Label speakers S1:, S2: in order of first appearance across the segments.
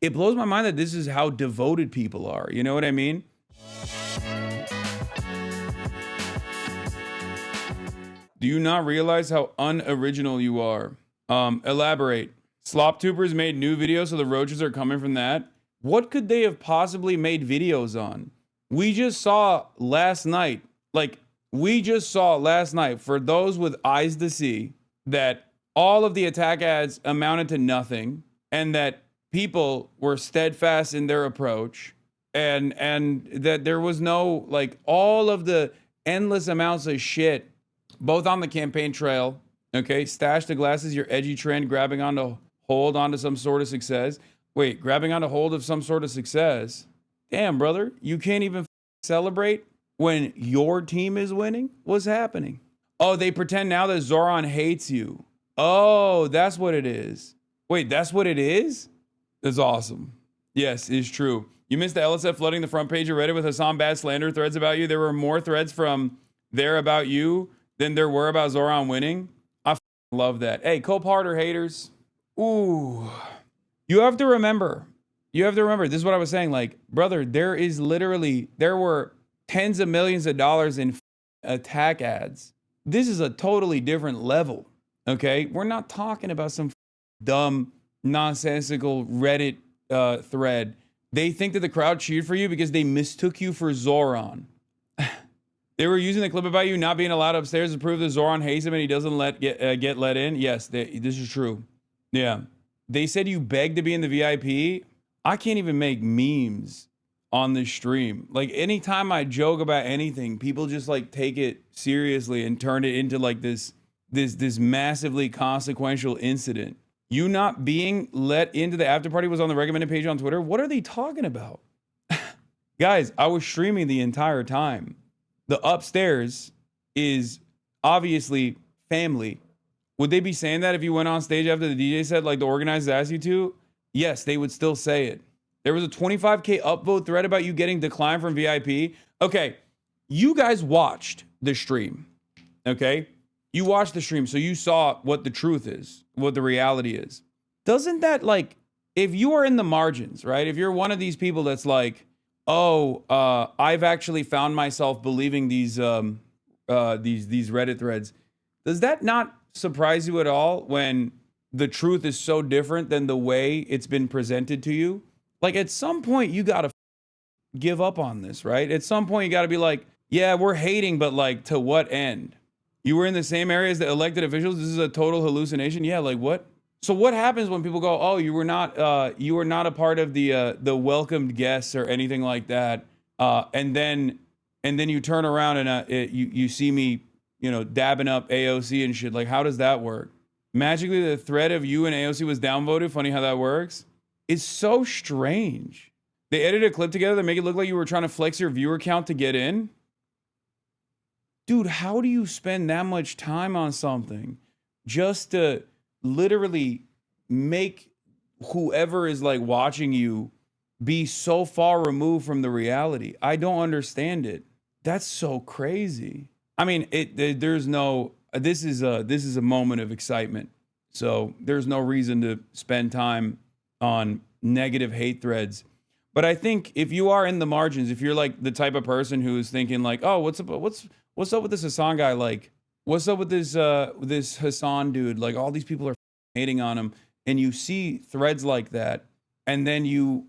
S1: It blows my mind that this is how devoted people are. You know what I mean? Do you not realize how unoriginal you are? Elaborate. Slop Tubers made new videos, so the roaches are coming from that. What could they have possibly made videos on? We just saw last night, for those with eyes to see, that all of the attack ads amounted to nothing, and that people were steadfast in their approach, and that there was no, like, all of the endless amounts of shit, both on the campaign trail, okay? Stash the glasses, your edgy trend, grabbing onto hold onto some sort of success. Wait, grabbing onto hold of some sort of success? Damn, brother, you can't even celebrate when your team is winning? What's happening? Oh, they pretend now that Zohran hates you. Oh, that's what it is. Wait, that's what it is? That's awesome. Yes, it's true. You missed the LSF flooding the front page of Reddit with Hasan bad slander threads about you. There were more threads from there about you than there were about Zohran winning. I love that. Hey, Cope Harder haters. Ooh. You have to remember. This is what I was saying. Like, brother, there were tens of millions of dollars in attack ads. This is a totally different level. Okay? We're not talking about some dumb, nonsensical Reddit thread. They think that the crowd cheered for you because they mistook you for Zohran. They were using the clip about you not being allowed upstairs to prove that Zohran hates him and he doesn't get let in. Yes, this is true. Yeah. They said you begged to be in the VIP. I can't even make memes on this stream. Like, anytime I joke about anything, people just like take it seriously and turn it into like this massively consequential incident. You not being let into the after party was on the recommended page on Twitter. What are they talking about? Guys, I was streaming the entire time. The upstairs is obviously family. Would they be saying that if you went on stage after the DJ set, like the organizers asked you to? Yes, they would still say it. There was a 25K upvote thread about you getting declined from VIP. Okay, you guys watched the stream, okay? You watched the stream, so you saw what the truth is, what the reality is. Doesn't that, like, if you are in the margins, right? If you're one of these people that's like, oh, I've actually found myself believing these Reddit threads, does that not surprise you at all when the truth is so different than the way it's been presented to you? Like, at some point you gotta give up on this, right? At some point you gotta be like, yeah, we're hating, but like, to what end? You were in the same area as the elected officials. This is a total hallucination. Yeah, like what? So what happens when people go, oh, you were not a part of the welcomed guests or anything like that, and then you turn around and you see me, you know, dabbing up AOC and shit. Like, how does that work? Magically, the thread of you and AOC was downvoted. Funny how that works. It's so strange. They edited a clip together that make it look like you were trying to flex your viewer count to get in. Dude, how do you spend that much time on something just to literally make whoever is like watching you be so far removed from the reality? I don't understand it. That's so crazy. I mean, there's no, this is a moment of excitement. So there's no reason to spend time on negative hate threads. But I think if you are in the margins, if you're like the type of person who is thinking like, oh, what's up with this Hasan guy? Like, what's up with this Hasan dude? Like, all these people are hating on him, and you see threads like that, and then you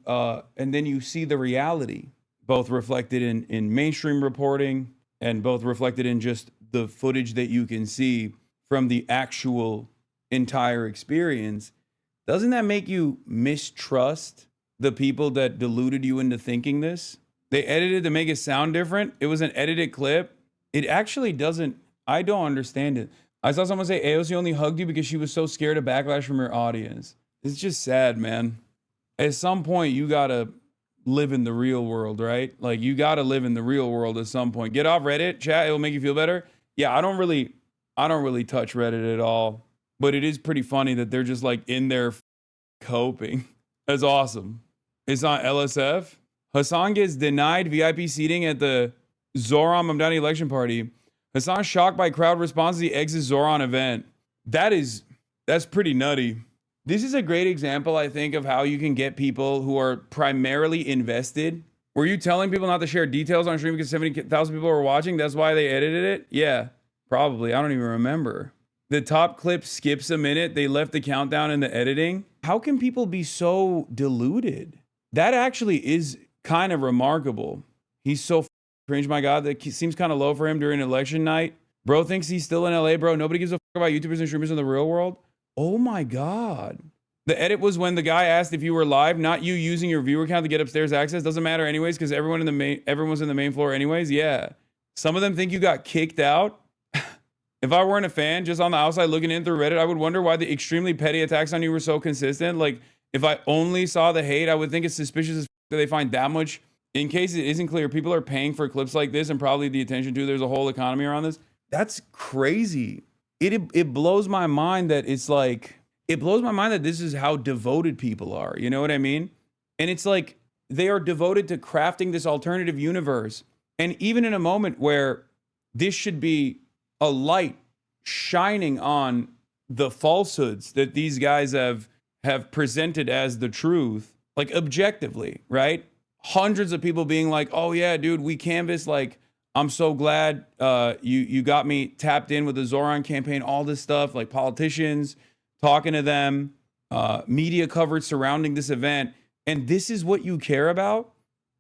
S1: see the reality, both reflected in mainstream reporting and both reflected in just the footage that you can see from the actual entire experience. Doesn't that make you mistrust the people that deluded you into thinking this? They edited to make it sound different. It was an edited clip. It actually doesn't. I don't understand it. I saw someone say AOC only hugged you because she was so scared of backlash from her audience. It's just sad, man. At some point, you gotta live in the real world, right? Like, you gotta live in the real world at some point. Get off Reddit, chat. It'll make you feel better. Yeah, I don't really touch Reddit at all. But it is pretty funny that they're just like in there coping. That's awesome. It's on LSF. Hasan gets denied VIP seating at the Zohran Mamdani election party. Hasan shocked by crowd response as he exits Zohran event. That's pretty nutty. This is a great example, I think, of how you can get people who are primarily invested. Were you telling people not to share details on stream because 70,000 people were watching? That's why they edited it? Yeah, probably. I don't even remember. The top clip skips a minute. They left the countdown in the editing. How can people be so deluded? That actually is kind of remarkable. He's so cringe, my God. That seems kind of low for him during election night. Bro thinks he's still in LA, bro. Nobody gives a fuck about YouTubers and streamers in the real world. Oh my God. The edit was when the guy asked if you were live, not you using your viewer count to get upstairs access. Doesn't matter anyways, because everyone's in the main floor anyways. Yeah. Some of them think you got kicked out. If I weren't a fan, just on the outside looking in through Reddit, I would wonder why the extremely petty attacks on you were so consistent. Like, if I only saw the hate, I would think it's suspicious as that they find that much. In case it isn't clear, people are paying for clips like this and probably the attention to. There's a whole economy around this. That's crazy. It blows my mind that it's like, it blows my mind that this is how devoted people are. You know what I mean? And it's like, they are devoted to crafting this alternative universe. And even in a moment where this should be a light shining on the falsehoods that these guys have presented as the truth, like objectively, right? Hundreds of people being like, oh yeah, dude, we canvassed, like, I'm so glad you got me tapped in with the Zohran campaign, all this stuff, like politicians talking to them, media coverage surrounding this event. And this is what you care about?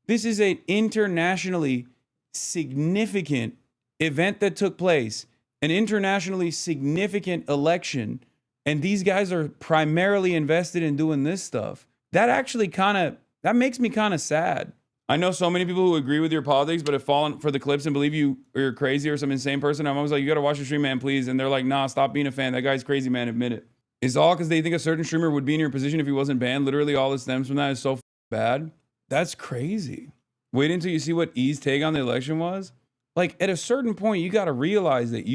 S1: This is an internationally significant event that took place, an internationally significant election, and these guys are primarily invested in doing this stuff. That actually that makes me kind of sad. I know so many people who agree with your politics, but have fallen for the clips and believe you're crazy or some insane person. I'm always like, you got to watch the stream, man, please. And they're like, nah, stop being a fan. That guy's crazy, man. Admit it. It's all because they think a certain streamer would be in your position if he wasn't banned. Literally all that stems from that is so bad. That's crazy. Wait until you see what E's take on the election was. Like, at a certain point, you got to realize that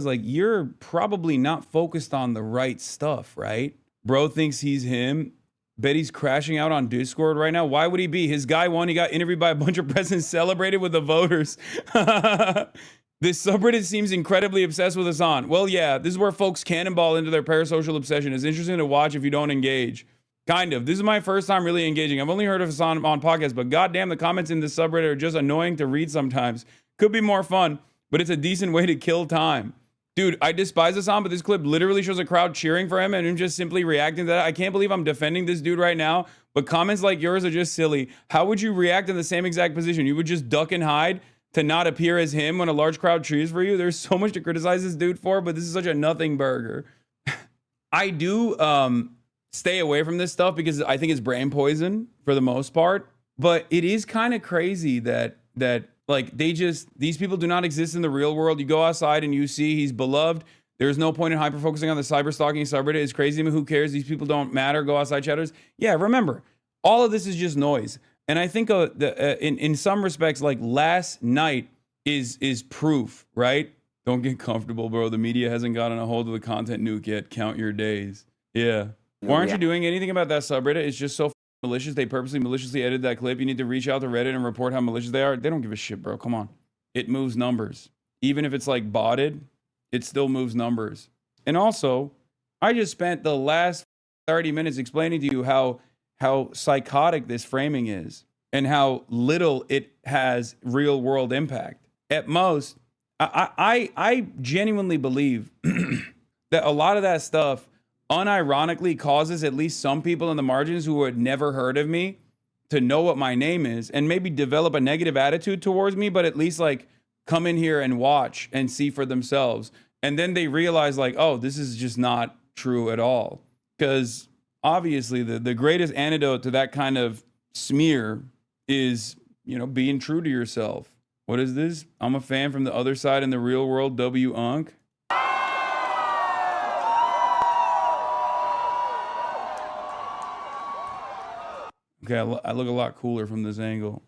S1: like, you're probably not focused on the right stuff, right? Bro thinks he's him. Bet he's crashing out on Discord right now. Why would he be? His guy won. He got interviewed by a bunch of presidents, celebrated with the voters. This subreddit seems incredibly obsessed with Hasan. Well, yeah, this is where folks cannonball into their parasocial obsession. It's interesting to watch if you don't engage. Kind of. This is my first time really engaging. I've only heard of Hasan on podcasts, but goddamn, the comments in this subreddit are just annoying to read sometimes. Could be more fun, but it's a decent way to kill time. Dude, I despise Hasan, but this clip literally shows a crowd cheering for him and him just simply reacting to that. I can't believe I'm defending this dude right now, but comments like yours are just silly. How would you react in the same exact position? You would just duck and hide to not appear as him when a large crowd cheers for you? There's so much to criticize this dude for, but this is such a nothing burger. I do stay away from this stuff because I think it's brain poison for the most part, but it is kind of crazy that like these people do not exist in the real world. You go outside and you see he's beloved. There's no point in hyper focusing on the cyber stalking subreddit. It's crazy to me. Who cares? These people don't matter. Go outside, chatters. Yeah, remember, all of this is just noise. And I think in some respects, like last night is proof, right? Don't get comfortable, bro. The media hasn't gotten a hold of the content nuke yet. Count your days. Yeah. Why aren't you doing anything about that subreddit? It's just so malicious. They purposely maliciously edited that clip. You need to reach out to Reddit and report how malicious they are. They don't give a shit, bro. Come on. It moves numbers. Even if it's like botted, it still moves numbers. And also, I just spent the last 30 minutes explaining to you how psychotic this framing is and how little it has real world impact. At most, I genuinely believe that a lot of that stuff unironically causes at least some people in the margins who had never heard of me to know what my name is and maybe develop a negative attitude towards me, but at least like come in here and watch and see for themselves. And then they realize like, oh, this is just not true at all. Because obviously the greatest antidote to that kind of smear is, you know, being true to yourself. What is this? I'm a fan from the other side in the real world, W-Unk. Okay, I look a lot cooler from this angle.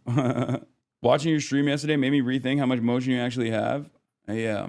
S1: Watching your stream yesterday made me rethink how much motion you actually have. Yeah.